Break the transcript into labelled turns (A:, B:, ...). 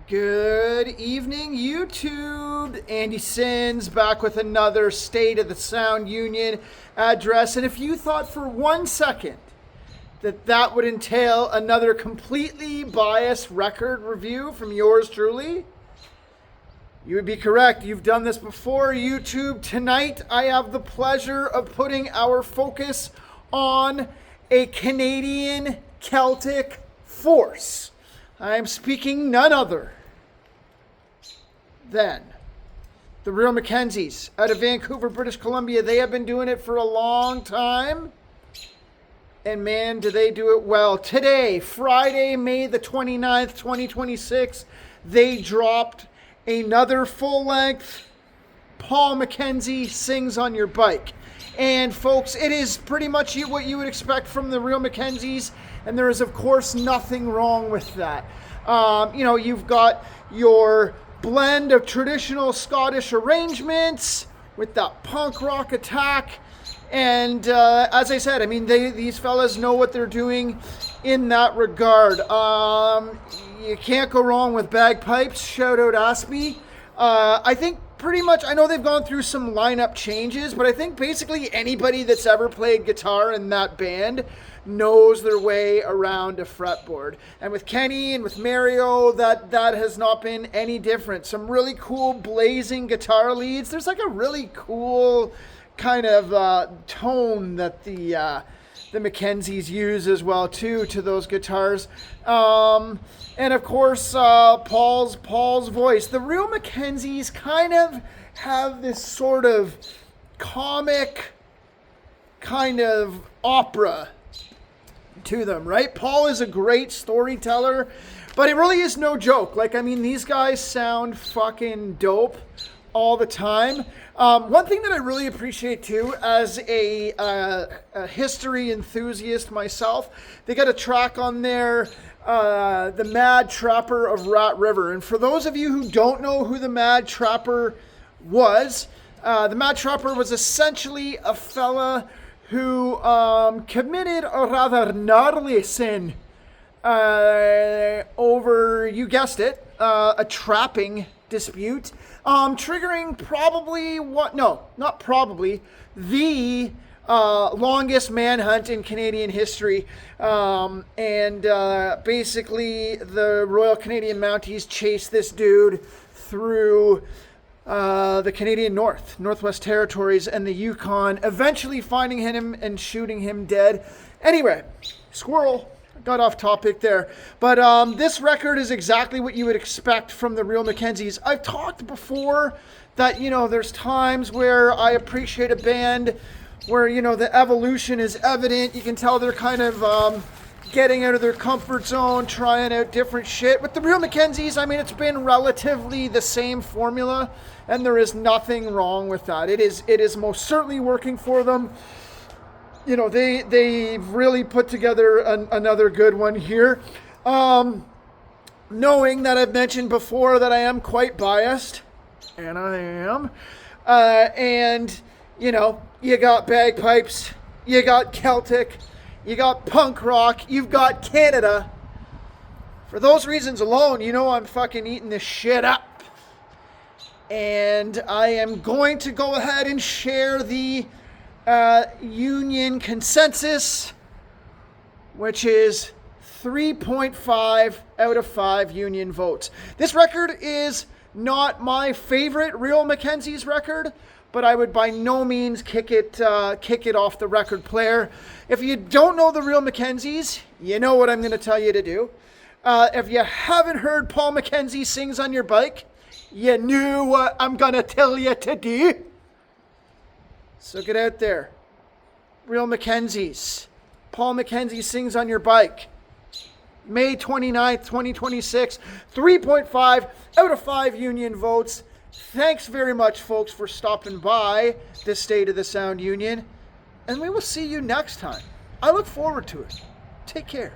A: Good evening, YouTube. Andy Sins back with another State of the Sound Union address. And if you thought for 1 second that would entail another completely biased record review from yours truly, you would be correct. You've done this before, YouTube. Tonight, I have the pleasure of putting our focus on a Canadian Celtic force. I am speaking none other than the real McKenzies out of Vancouver, British Columbia. They have been doing it for a long time. And man, do they do it well. Today, Friday, May the 29th, 2026, they dropped another full-length Paul McKenzie Sings on Your Bike. And folks, it is pretty much what you would expect from the real McKenzies. And there is, of course, nothing wrong with that. You've got your blend of traditional Scottish arrangements with that punk rock attack. And as I said, I mean, these fellas know what they're doing in that regard. You can't go wrong with bagpipes. Shout out Aspie. I think pretty much, I know they've gone through some lineup changes, but I think basically anybody that's ever played guitar in that band knows their way around a fretboard. And with Kenny and with Mario, that has not been any different. Some really cool blazing guitar leads. There's like a really cool kind of tone that the McKenzies use as well too to those guitars. And of course, Paul's voice. The real McKenzies kind of have this sort of comic kind of opera to them, right? Paul is a great storyteller, but it really is no joke. Like, I mean, these guys sound fucking dope all the time. One thing that I really appreciate too, as a history enthusiast myself, they got a track on there, The Mad Trapper of Rat River. And for those of you who don't know who the Mad Trapper was, the Mad Trapper was essentially a fella who committed a rather gnarly sin over, you guessed it, a trapping dispute, triggering the longest manhunt in Canadian history. Basically, the Royal Canadian Mounties chased this dude through the Canadian Northwest Territories and the Yukon, eventually finding him and shooting him dead. Anyway, squirrel. Got off topic there. But this record is exactly what you would expect from the real McKenzies. I've talked before that, there's times where I appreciate a band where, the evolution is evident. You can tell they're kind of getting out of their comfort zone, trying out different shit. With the real McKenzies, I mean, it's been relatively the same formula, and there is nothing wrong with that. It is most certainly working for them. They've really put together another good one here. Knowing that I've mentioned before that I am quite biased, and I am. You got bagpipes, you got Celtic, you got punk rock, you've got Canada. For those reasons alone, I'm fucking eating this shit up. And I am going to go ahead and share the union consensus, which is 3.5 out of 5 union votes. This record is not my favorite real McKenzies record, but I would by no means kick it off the record player. If you don't know the real McKenzies, you know what I'm going to tell you to do. If you haven't heard Paul McKenzie Sings on Your Bike, you knew what I'm going to tell you to do. So get out there. Real McKenzies. Paul McKenzie Sings on Your Bike. May 29th, 2026. 3.5 out of 5 union votes. Thanks very much, folks, for stopping by the State of the Sound Union. And we will see you next time. I look forward to it. Take care.